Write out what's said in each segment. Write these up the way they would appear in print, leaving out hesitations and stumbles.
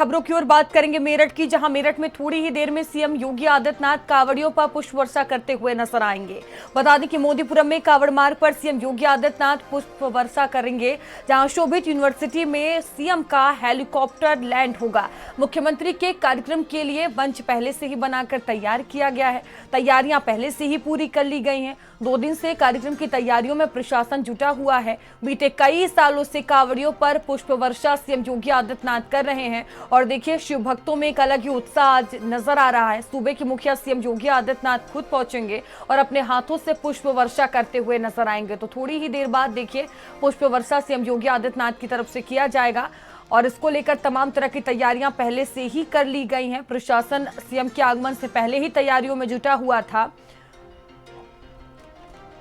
खबरों की ओर बात करेंगे मेरठ की, जहां मेरठ में थोड़ी ही देर में सीएम योगी आदित्यनाथ कांवड़ियों पर पुष्प वर्षा करते हुए नजर आएंगे। बता दें कि मोदीपुरम में कांवड़ मार्ग पर सीएम योगी आदित्यनाथ पुष्प वर्षा करेंगे, जहां शोभित यूनिवर्सिटी में सीएम का हेलीकॉप्टर लैंड होगा। मुख्यमंत्री के कार्यक्रम के लिए मंच पहले से ही बनाकर तैयार किया गया है। तैयारियां पहले से ही पूरी कर ली गई हैं। 2 दिन से कार्यक्रम की तैयारियों में प्रशासन जुटा हुआ है। बीते कई सालों से कांवड़ियों पर पुष्प वर्षा सीएम योगी आदित्यनाथ कर रहे हैं और देखिए शिव भक्तों में एक अलग ही उत्साह आज नजर आ रहा है। सूबे के मुखिया सीएम योगी आदित्यनाथ खुद पहुंचेंगे और अपने हाथों से पुष्प वर्षा करते हुए नजर आएंगे। तो थोड़ी ही देर बाद देखिए पुष्प वर्षा सीएम योगी आदित्यनाथ की तरफ से किया जाएगा और इसको लेकर तमाम तरह की तैयारियां पहले से ही कर ली गई हैं। प्रशासन सीएम के आगमन से पहले ही तैयारियों में जुटा हुआ था।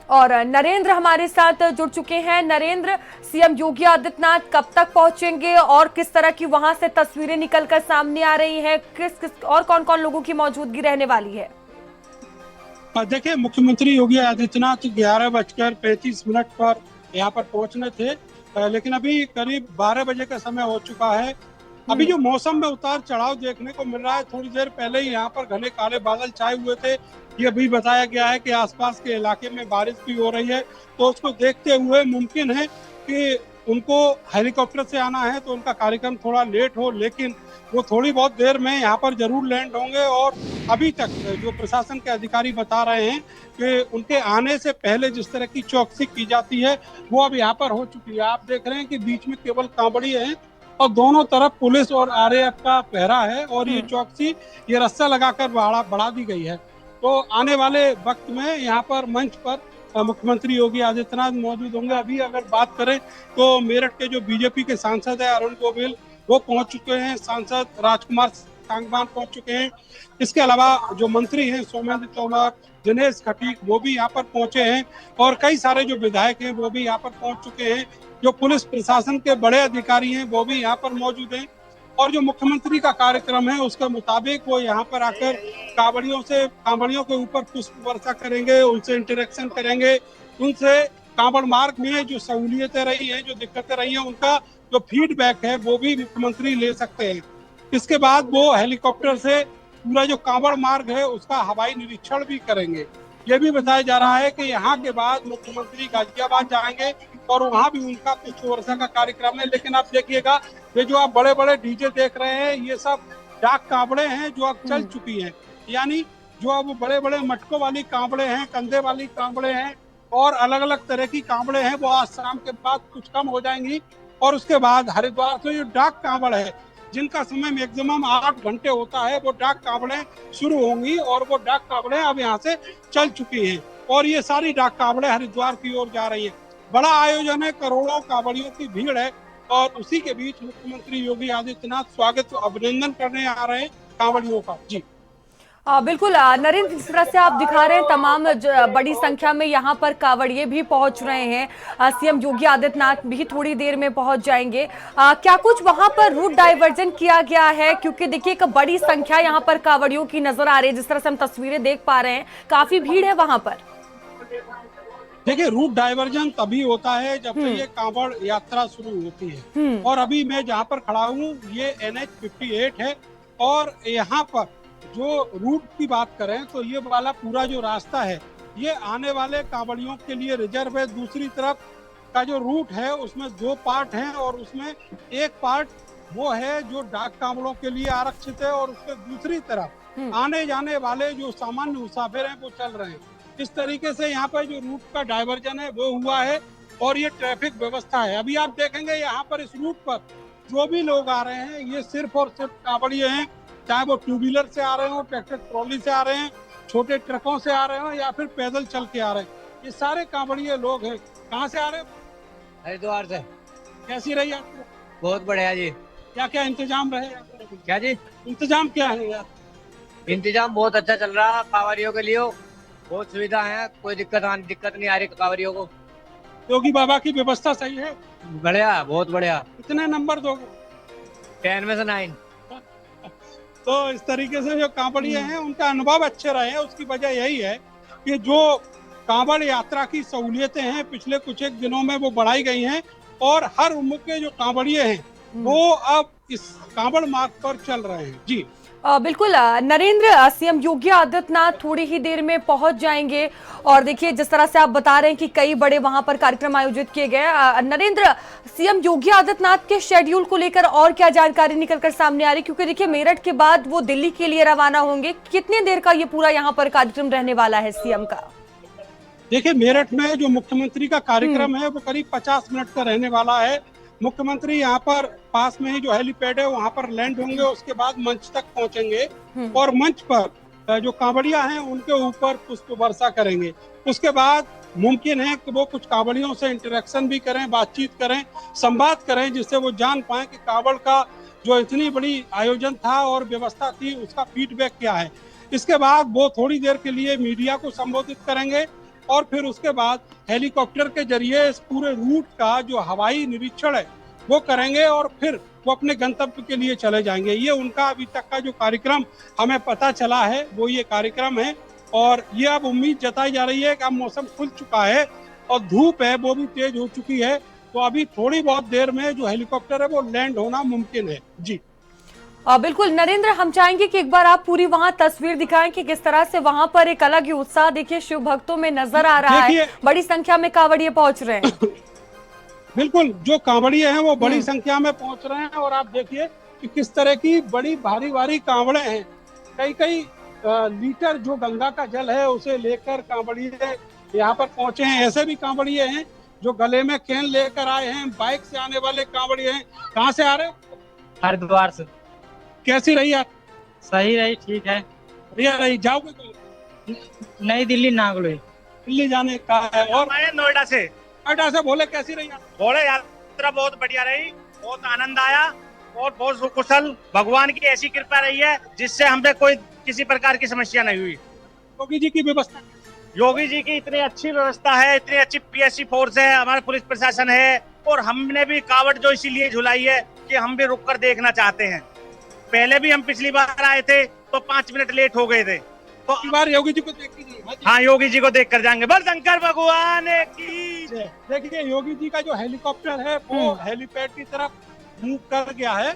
और नरेंद्र हमारे साथ जुड़ चुके हैं। नरेंद्र, सीएम योगी आदित्यनाथ कब तक पहुंचेंगे और किस तरह की वहां से तस्वीरें निकलकर सामने आ रही हैं? किस और कौन कौन लोगों की मौजूदगी रहने वाली है? देखिए, मुख्यमंत्री योगी आदित्यनाथ 11:35 पर यहाँ पर पहुंचने थे, लेकिन अभी करीब 12 बजे का समय हो चुका है। अभी जो मौसम में उतार चढ़ाव देखने को मिल रहा है, थोड़ी देर पहले ही यहाँ पर घने काले बादल छाए हुए थे। ये भी बताया गया है कि आसपास के इलाके में बारिश भी हो रही है, तो उसको देखते हुए मुमकिन है कि उनको हेलीकॉप्टर से आना है तो उनका कार्यक्रम थोड़ा लेट हो, लेकिन वो थोड़ी बहुत देर में यहाँ पर जरूर लैंड होंगे। और अभी तक जो प्रशासन के अधिकारी बता रहे हैं कि उनके आने से पहले जिस तरह की चौकसी की जाती है वो अब यहाँ पर हो चुकी है। आप देख रहे हैं कि बीच में केवल कांवड़ी है और दोनों तरफ पुलिस और आरएएफ का पहरा है और ये चौकसी ये रस्सा लगाकर बढ़ा दी गई है। तो आने वाले वक्त में यहाँ पर मंच पर मुख्यमंत्री योगी आदित्यनाथ मौजूद होंगे। अभी अगर बात करें तो मेरठ के जो बीजेपी के सांसद है अरुण गोविल, वो पहुंच चुके हैं। सांसद राजकुमार सांगवान पहुंच चुके हैं। इसके अलावा जो मंत्री हैं सोमेंद्र तोमर, दिनेश खटीक, वो भी यहाँ पर पहुंचे हैं और कई सारे जो विधायक हैं वो भी यहाँ पर पहुंच चुके हैं। जो पुलिस प्रशासन के बड़े अधिकारी हैं वो भी यहाँ पर मौजूद हैं और जो मुख्यमंत्री का कार्यक्रम है उसके मुताबिक वो यहाँ पर आकर कांवड़ियों के ऊपर पुष्प वर्षा करेंगे, उनसे इंटरेक्शन करेंगे, उनसे कांवड़ मार्ग में जो सहूलियतें रही हैं, जो दिक्कतें रही हैं, उनका जो फीडबैक है वो भी मुख्यमंत्री ले सकते हैं। इसके बाद वो हेलीकॉप्टर से पूरा जो कांवड़ मार्ग है उसका हवाई निरीक्षण भी करेंगे। ये भी बताया जा रहा है कि यहाँ के बाद मुख्यमंत्री गाजियाबाद जाएंगे और वहाँ भी उनका पुष्प वर्षा का कार्यक्रम है। लेकिन आप देखिएगा, ये जो आप बड़े बड़े डीजे देख रहे हैं ये सब डाक कांवड़े हैं जो अब चल चुकी हैं। यानी जो अब बड़े बड़े मटकों वाली कांवड़े हैं, कंधे वाली कांवड़े हैं और अलग अलग तरह की कांवड़े हैं, वो आज शाम के बाद कुछ कम हो जाएंगी और उसके बाद हरिद्वार से जो डाक कांवड़ है जिनका समय मैक्सिमम 8 घंटे होता है, वो डाक कांवड़े शुरू होंगी और वो डाक कांवड़े अब यहाँ से चल चुकी हैं और ये सारी डाक कांवड़े हरिद्वार की ओर जा रही है। बड़ा आयोजन है, करोड़ों कांवड़ियों की भीड़ है और उसी के बीच मुख्यमंत्री योगी आदित्यनाथ स्वागत अभिनंदन करने आ रहे हैं कांवड़ियों का। जी बिल्कुल नरेंद्र, जिस तरह से आप दिखा रहे हैं तमाम बड़ी संख्या में यहाँ पर कांवड़िए भी पहुंच रहे हैं। सीएम योगी आदित्यनाथ भी थोड़ी देर में पहुंच जाएंगे। क्या कुछ वहां पर रूट डाइवर्जन किया गया है? क्योंकि देखिए एक बड़ी संख्या यहाँ पर कांवड़ियों की नजर आ रही है, जिस तरह से हम तस्वीरें देख पा रहे हैं काफी भीड़ है वहां पर। देखिए, रूट डाइवर्जन तभी होता है जब से ये कांवड़ यात्रा शुरू होती है और अभी मैं जहाँ पर खड़ा हूँ ये NH 58 है और यहाँ पर जो रूट की बात करें तो ये वाला पूरा जो रास्ता है ये आने वाले कांवड़ियों के लिए रिजर्व है। दूसरी तरफ का जो रूट है उसमें 2 पार्ट हैं और उसमें एक पार्ट वो है जो डाक कांवड़ों के लिए आरक्षित है और उसके दूसरी तरफ आने जाने वाले जो सामान्य मुसाफिर हैं वो चल रहे हैं। इस तरीके से यहाँ पर जो रूट का डाइवर्जन है वो हुआ है और ये ट्रैफिक व्यवस्था है। अभी आप देखेंगे यहाँ पर इस रूट पर जो भी लोग आ रहे हैं ये सिर्फ और सिर्फ कांवड़िए हैं, चाहे वो 2 व्हीलर से आ रहे हो, ट्रैक्टर ट्रॉली से आ रहे हैं, छोटे ट्रकों से आ रहे हो या फिर पैदल चल के आ रहे हैं। ये सारे कांवड़िए लोग हैं। कहाँ से आ रहे हो? हरिद्वार से। कैसी रही आपको? बहुत बढ़िया जी। क्या क्या इंतजाम रहे? क्या जी? इंतजाम क्या है यार? इंतजाम बहुत अच्छा चल रहा है कांवड़ियों के लिए, बहुत सुविधा है, कोई दिक्कत नहीं आ रही कांवड़ियों को। योगी बाबा की व्यवस्था सही है? बढ़िया, बहुत बढ़िया। कितने नंबर दोगे? 10 में से 9। तो इस तरीके से जो कांवड़िए हैं उनका अनुभव अच्छे रहे हैं। उसकी वजह यही है कि जो कांवड़ यात्रा की सहूलियतें हैं पिछले कुछ एक दिनों में वो बढ़ाई गई हैं और हर उम्र के जो कांवड़िए हैं वो अब इस कांवड़ मार्ग पर चल रहे हैं। जी बिल्कुल नरेंद्र, सीएम योगी आदित्यनाथ थोड़ी ही देर में पहुंच जाएंगे और देखिए जिस तरह से आप बता रहे हैं कि कई बड़े वहां पर कार्यक्रम आयोजित किए गए। नरेंद्र, सीएम योगी आदित्यनाथ के शेड्यूल को लेकर और क्या जानकारी निकलकर सामने आ रही, क्योंकि देखिए मेरठ के बाद वो दिल्ली के लिए रवाना होंगे, कितनी देर का ये पूरा यहाँ पर कार्यक्रम रहने वाला है सीएम का? देखिए, मेरठ में जो मुख्यमंत्री का कार्यक्रम है वो करीब 50 मिनट का रहने वाला है। मुख्यमंत्री यहाँ पर पास में ही जो हेलीपैड है वहाँ पर लैंड होंगे, उसके बाद मंच तक पहुंचेंगे और मंच पर जो कांवड़िया हैं उनके ऊपर पुष्प वर्षा करेंगे। उसके बाद मुमकिन है कि वो कुछ कांवड़ियों से इंटरेक्शन भी करें, बातचीत करें, संवाद करें, जिससे वो जान पाए कि कांवड़ का जो इतनी बड़ी आयोजन था और व्यवस्था थी उसका फीडबैक क्या है। इसके बाद वो थोड़ी देर के लिए मीडिया को संबोधित करेंगे और फिर उसके बाद हेलीकॉप्टर के जरिए इस पूरे रूट का जो हवाई निरीक्षण है वो करेंगे और फिर वो अपने गंतव्य के लिए चले जाएंगे। ये उनका अभी तक का जो कार्यक्रम हमें पता चला है वो ये कार्यक्रम है और ये अब उम्मीद जताई जा रही है कि अब मौसम खुल चुका है और धूप है वो भी तेज हो चुकी है, तो अभी थोड़ी बहुत देर में जो हेलीकॉप्टर है वो लैंड होना मुमकिन है। जी बिल्कुल नरेंद्र, हम चाहेंगे कि एक बार आप पूरी वहां तस्वीर दिखाएं कि किस तरह से वहां पर एक अलग ही उत्साह देखिए शिव भक्तों में नजर आ रहा है, बड़ी संख्या में कांवड़िए पहुंच रहे हैं। बिल्कुल, जो कांवड़िए हैं वो बड़ी संख्या में पहुंच रहे हैं और आप देखिए कि किस तरह की बड़ी भारी भारी कांवड़े हैं। कई कई लीटर जो गंगा का जल है उसे लेकर कांवड़िए यहाँ पर पहुंचे हैं। ऐसे भी कांवड़िए हैं जो गले में कैन लेकर आए हैं, बाइक से आने वाले कांवड़िए हैं। कहाँ से आ रहे? हरिद्वार से। कैसी रही आप? सही रही, ठीक है। बढ़िया रही। जाओगे तो? नई दिल्ली नागलोई। दिल्ली जाने का है। और नोएडा से। नोएडा से बोले कैसी रही आप? बोले यात्रा बहुत बढ़िया रही, बहुत आनंद आया और बहुत सुकुशल। भगवान की ऐसी कृपा रही है जिससे हमें कोई किसी प्रकार की समस्या नहीं हुई। योगी जी की व्यवस्था, योगी जी की इतनी अच्छी व्यवस्था है, इतनी अच्छी पीएससी फोर्स है, हमारा पुलिस प्रशासन है और हमने भी कावड़ जो इसीलिए झुलाई है कि हम भी रुक कर देखना चाहते हैं। पहले भी हम पिछली बार आए थे तो 5 मिनट लेट हो गए थे, तो इस बार योगी जी को देख लीजिए। हाँ, योगी जी को देख कर जाएंगे। बल शंकर भगवान की। देखिए, योगी जी का जो हेलीकॉप्टर है वो हेलीपैड की तरफ मूव कर गया है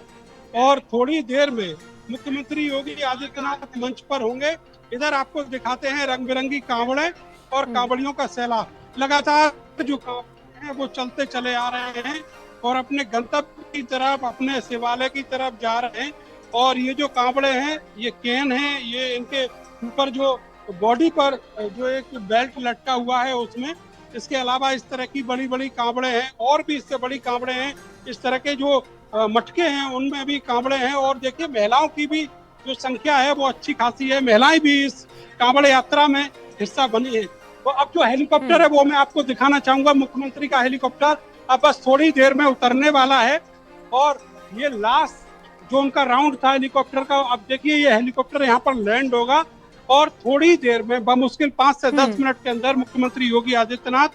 और थोड़ी देर में मुख्यमंत्री योगी आदित्यनाथ मंच पर होंगे। इधर आपको दिखाते हैं रंग बिरंगी कांवड़े और कांवड़ियों का सैलाब। लगातार जो कांवड़े हैं वो चलते चले आ रहे हैं और अपने गंतव्य की तरफ, अपने शिवालय की तरफ जा रहे हैं। और ये जो कांवड़े हैं ये कैन हैं, ये इनके ऊपर जो बॉडी पर जो एक बेल्ट लटका हुआ है उसमें। इसके अलावा इस तरह की बड़ी बड़ी कांवड़े हैं और भी इससे बड़ी कांवड़े हैं। इस तरह के जो मटके हैं उनमें भी कांवड़े हैं और देखिए महिलाओं की भी जो संख्या है वो अच्छी खासी है। महिलाएं भी इस कांवड़ यात्रा में हिस्सा बनी है। तो अब जो हेलीकॉप्टर है वो मैं आपको दिखाना चाहूंगा। मुख्यमंत्री का हेलीकॉप्टर अब बस थोड़ी देर में उतरने वाला है और ये लास्ट जो उनका राउंड था हेलीकॉप्टर का, अब देखिए ये हेलीकॉप्टर यहाँ पर लैंड होगा और थोड़ी देर में बमुश्किल 5 से 10 मिनट के अंदर मुख्यमंत्री योगी आदित्यनाथ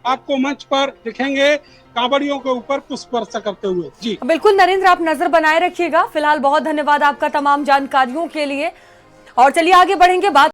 आपको मंच पर दिखेंगे कांवड़ियों के ऊपर पुष्प वर्षा करते हुए। जी बिल्कुल नरेंद्र, आप नजर बनाए रखिएगा। फिलहाल बहुत धन्यवाद आपका तमाम जानकारियों के लिए और चलिए आगे बढ़ेंगे बात